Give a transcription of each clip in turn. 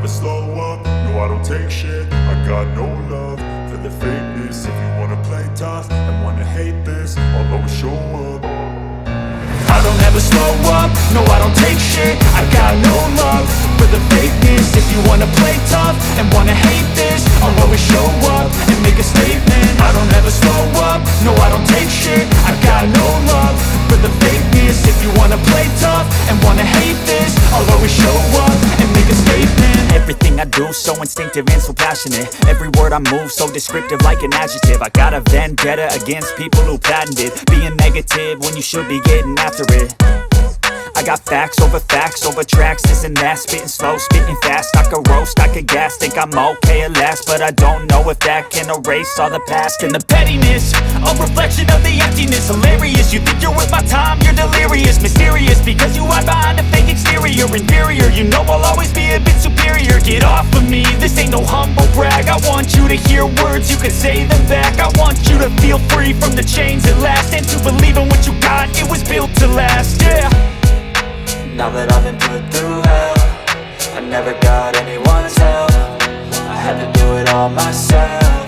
slow up, no I don't take shit. I got no love for the fakeness. If you wanna play tough and wanna hate this, I'll always show up. I don't ever slow up, no I don't take shit. I got no love for the fakeness. If you wanna play tough and wanna hate this, I'll always show up and make a statement. I don't ever slow up, no I don't take shit. I got no love for the fakeness. If you wanna play tough and wanna hate this, I'll always show up and make a statement. Everything I do so instinctive and so passionate. Every word I move so descriptive like an adjective. I got a vendetta against people who patented being negative when you should be getting after it. I got facts over tracks, this and that. Spitting slow, spitting fast. I could roast, I could gas. Think I'm okay at last, but I don't know if that can erase all the past. And the pettiness, a reflection of the emptiness. Hilarious, you think you're worth my time, you're delirious. Mysterious, because you hide behind a fake exterior. Inferior, you know I'll always be a bit superior. Get off of me, this ain't no humble brag. I want you to hear words, you can say them back. I want you to feel free from the chains at last, and to believe in what you got, it was built to last, yeah. Now that I've been put through hell, I never got anyone's help. I had to do it all myself.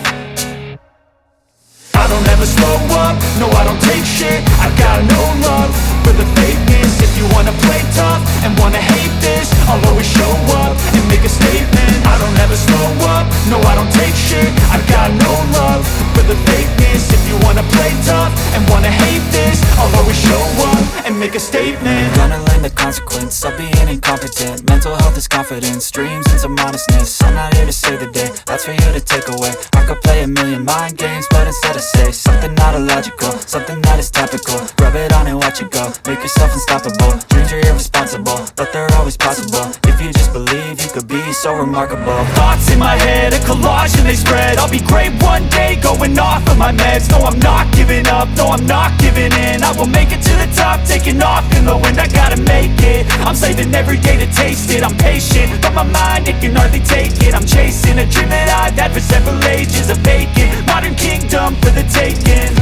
I don't ever slow up, no I don't take shit. I got no love for the fakeness. If you wanna play tough and wanna hate this, I'll always show up and make a statement. I don't ever slow up, no I don't take shit. I got no love for the fakeness. If you wanna play tough and wanna hate this, I'll always show up and make a statement. Gonna learn the consequence of being incompetent. Mental health is confidence, dreams and some honestness. I'm not here to save the day, that's for you to take away. I could play a million mind games, but instead I say something not illogical, something that is topical. Rub it on and watch it go, make yourself unstoppable. Dreams are irresponsible, but they're always possible. If you just believe, you could be so remarkable. Thoughts in my head, a collage and they spread. I'll be great one day, going off of my meds. No, I'm not giving up, no, I'm not giving in. I will make it to the top, taking off in the wind. I gotta make it, I'm saving every day to taste it. I'm patient, but my mind, it can hardly take it. I'm chasing a dream that I've had for several ages. A vacant, modern kingdom for the taking.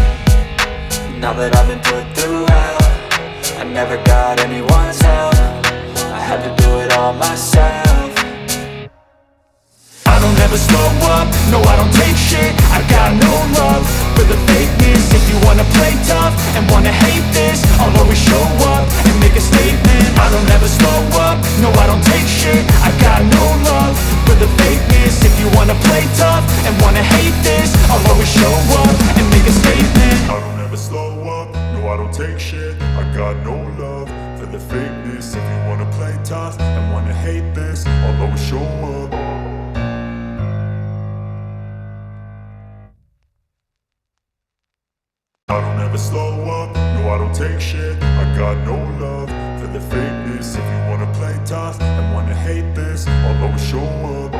Now that I've been put through hell, I never got anyone's help. I had to do it all myself. I don't ever slow up, no I don't take shit. I got no love for the fakeness. If you wanna play tough and wanna hate this, I'll always show up and make a statement. I don't ever slow up, no I don't take shit. I got no love for the fakeness. If you wanna play tough and wanna hate this, I'll always show up and make a statement. I don't ever slow up, no I don't take shit. I got no love for the fakeness. If you wanna play tough and wanna hate this, I'll always show up. I don't ever slow up, no I don't take shit. I got no love for the fakeness. If you wanna play tough and wanna hate this, I'll always show up.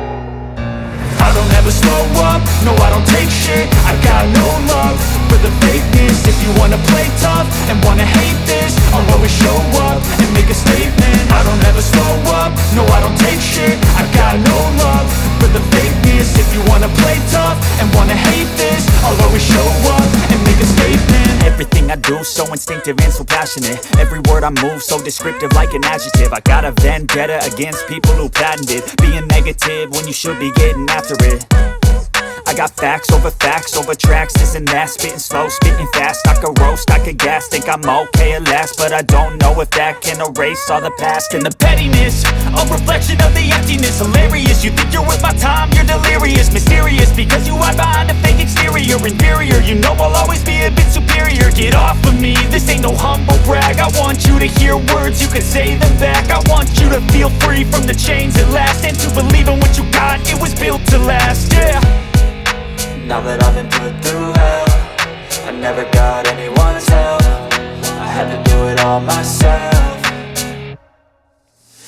I don't ever slow up, no I don't take shit. I got no love for the fakeness. If you wanna play tough and wanna hate this, I'll always show up and make a statement. I don't ever slow up, no I don't take shit. I got no love for the fakeness. If you wanna play tough and wanna hate this, I'll always show up and make a statement. Everything I do so instinctive and so passionate. Every word I move so descriptive like an adjective. I got a vendetta against people who patented being negative when you should be getting after it. I got facts over tracks, this and that. Spitting slow, spitting fast. I could roast, I could gas. Think I'm okay at last, but I don't know if that can erase all the past. And the pettiness, a reflection of the emptiness. Hilarious, you think you're worth my time, you're delirious. Mysterious, because you hide behind a fake exterior. Inferior, you know I'll always be a bit superior. Get off of me, this ain't no humble brag. I want you to hear words, you can say them back. I want you to feel free from the chains at last, and to believe in what you got, it was built to last, yeah. Now that I've been put through hell, I never got anyone's help. I had to do it all myself.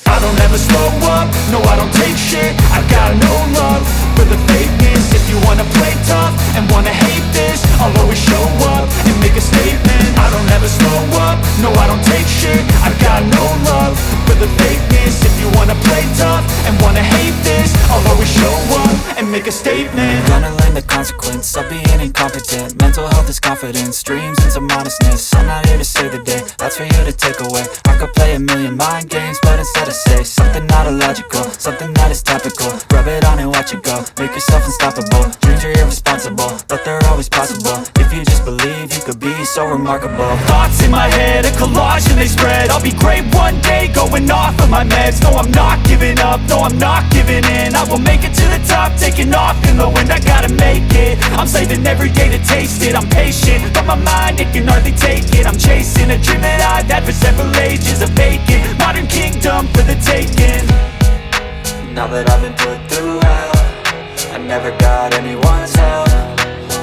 I don't ever slow up, no I don't take shit. I got no love for the fakeness. If you wanna play tough and wanna hate this, I'll always show up and make a statement. I don't ever slow up, no I don't take shit. I got no love for the fakeness. If you wanna play tough and wanna hate this, I'll always show up and and make a statement. Gonna learn the consequence of being incompetent. Mental health is confidence, dreams and some honestness. I'm not here to save the day, that's for you to take away. I could play a million mind games, but instead I say something not illogical, something that is topical. Rub it on and watch it go, make yourself unstoppable. Dreams are irresponsible, but they're always possible. If you just believe, you could be so remarkable. Thoughts in my head, a collage and they spread. I'll be great one day, going off of my meds. No, I'm not giving up, no, I'm not giving in. I will make it to the top, taking off in the wind. I gotta make it, I'm saving every day to taste it. I'm patient, but my mind, it can hardly take it. I'm chasing a dream that I've had for several ages. A vacant, modern kingdom for the taking. Now that I've been put through hell, I never got anyone's help.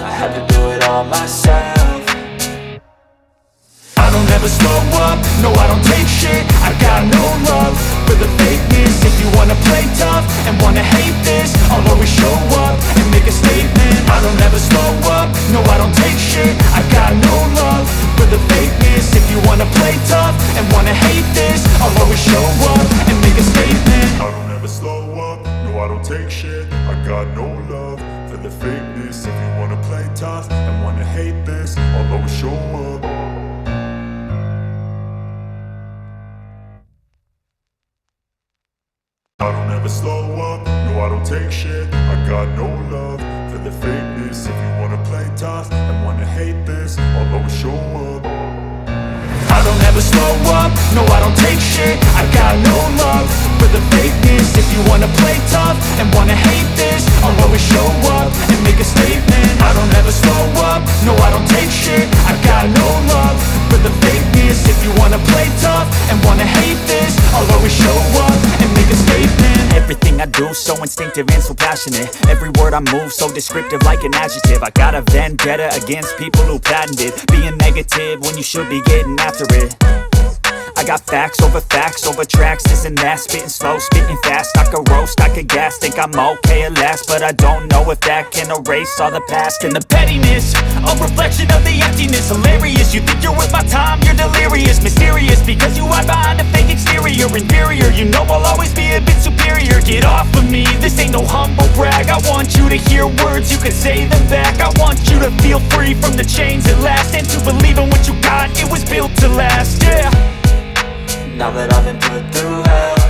I had to do it all myself. I don't ever slow up, no I don't take shit. I got no love for the fakeness. If you wanna play tough and wanna hate this, I'll always show up and make a statement. I don't ever slow up, no I don't take shit. I got no love for the fakeness. If you wanna play tough and wanna hate this, I'll always show up and make a statement. I don't ever slow up, no I don't take shit. I got no love for the fakeness. If you wanna play tough and wanna hate this, I'll always show up. I don't ever slow up, no I don't take shit. I got no love for the fakeness. If you wanna play tough and wanna hate this, I'll always show up. I don't ever slow up, no I don't take shit. I got no love for the fakeness. If you wanna play tough and wanna hate this, I'll always show up and make a statement. I don't ever slow up, no I don't take shit. I got no love for the fakeness. If you wanna play tough and wanna hate this, I'll always show up and make a statement. Everything I do so instinctive and so passionate. Every word I move so descriptive like an adjective. I got a vendetta against people who patented being negative when you should be getting after it. I got facts over tracks, this and that. Spitting slow, spitting fast. I could roast, I could gas. Think I'm okay at last, but I don't know if that can erase all the past. And the pettiness, a reflection of the emptiness. Hilarious, you think you're worth my time, you're delirious. Mysterious, because you hide behind a fake exterior. Inferior, you know I'll always be a bit superior. Get off of me, this ain't no humble brag. I want you to hear words, you can say them back. I want you to feel free from the chains at last, and to believe in what you got, it was built to last, yeah. Now that I've been put through hell,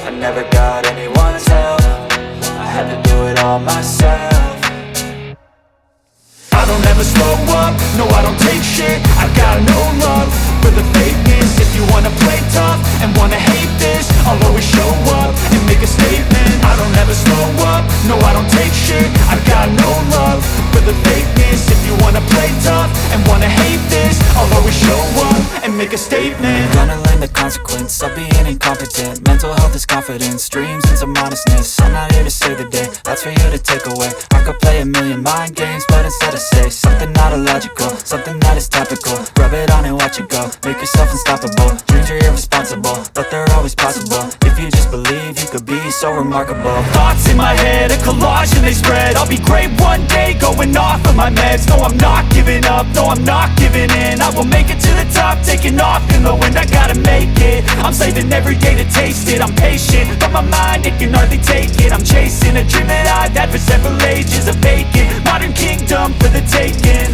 I never got anyone's help. I had to do it all myself. I don't ever slow up, no I don't take shit. I got no love for the fakeness. If you wanna play tough and wanna hate this, I'll always show up and make a statement. I don't ever slow up, no I don't take shit. I got no love for the fakeness. If you wanna play tough and wanna hate this, I'll always show up and make a statement. Gonna learn the consequence of being incompetent. Mental health is confidence, dreams and some honestness. I'm not here to save the day, that's for you to take away. I could play a million mind games, but instead I say something not illogical, something that is topical. Rub it on and watch it go, make yourself unstoppable. Dreams are irresponsible, but they're always possible. If you just believe, you could be so remarkable. Thoughts in my head, a collage and they spread. I'll be great one day, going off of my meds. No, I'm not giving up, no, I'm not giving in. I will make it to the top, taking off in the wind. I gotta make it, I'm saving every day to taste it. I'm patient, but my mind, it can hardly take it. I'm chasing a dream that I've had for several ages. A vacant, modern kingdom for the taking.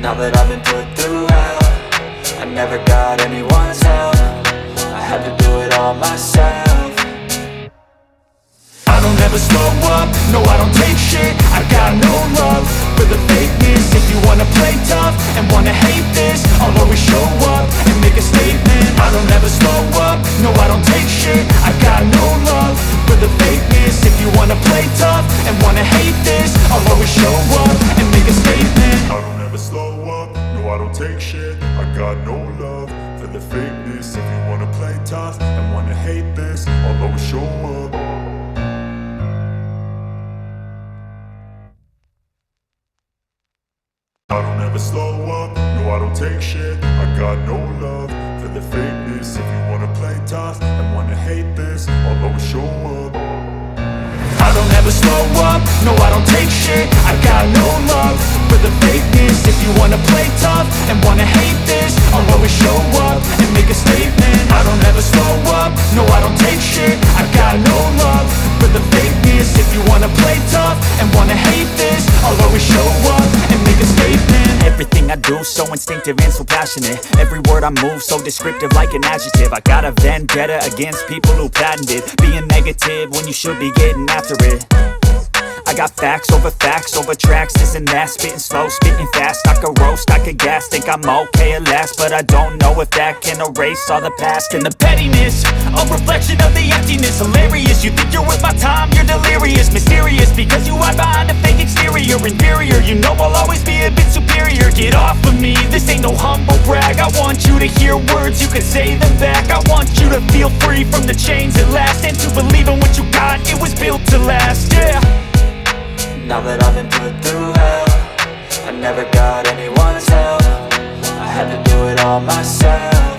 Now that I've been put through hell, I never got anyone's help. I had to do it all myself. I don't ever slow up, no I don't take shit. I got no love for the fakeness. If you wanna play tough and wanna hate this, I'll always show up and make a statement. I don't ever slow up, no I don't take shit. I got no love for the fakeness. If you wanna play tough and wanna hate this, I'll always show up and make a statement. I don't ever slow up, no I don't take shit. I got no love for the fakeness. If you wanna play tough and wanna hate this, I'll always show up. I don't ever slow up, no I don't take shit. I got no love for the fakeness. If you wanna play tough and wanna hate this, I'll always show up. I don't ever slow up, no I don't take shit. I got no love for the fakeness. If you wanna play tough and wanna hate this, I'll always show up and make a statement. I don't ever slow up, no I don't take shit. I got no love for the fakeness. If you wanna play do, so instinctive and so passionate. Every word I move, so descriptive like an adjective. I got a vendetta against people who patented being negative when you should be getting after it. I got facts over tracks, this and that. Spitting slow, spitting fast, I could roast, I could gas. Think I'm okay at last, but I don't know if that can erase all the past. And the pettiness, a reflection of the emptiness. Hilarious, you think you're worth my time, you're delirious. Mysterious, because you hide behind a fake exterior. Inferior, you know I'll always be a bit superior. Get off of me, this ain't no humble brag. I want you to hear words, you can say them back. I want you to feel free from the chains at last, and to believe in what you got, it was built to last, yeah. Now that I've been put through hell, I never got anyone's help. I had to do it all myself.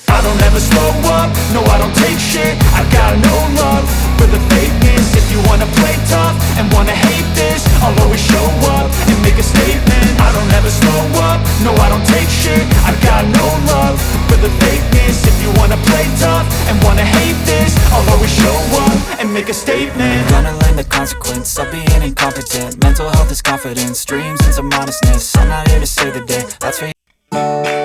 I don't ever slow up, no I don't take shit. I got no love for the fakeness. If you wanna play tough and wanna hate this, I'll always show up and make a statement. I don't ever slow up, no I don't take shit. I got no love for the fakeness. If you wanna play tough and wanna hate this, I'll always show up and make a statement. Gonna learn the consequence of being incompetent. Mental health is confidence, dreams and some honestness. I'm not here to save the day, that's for you.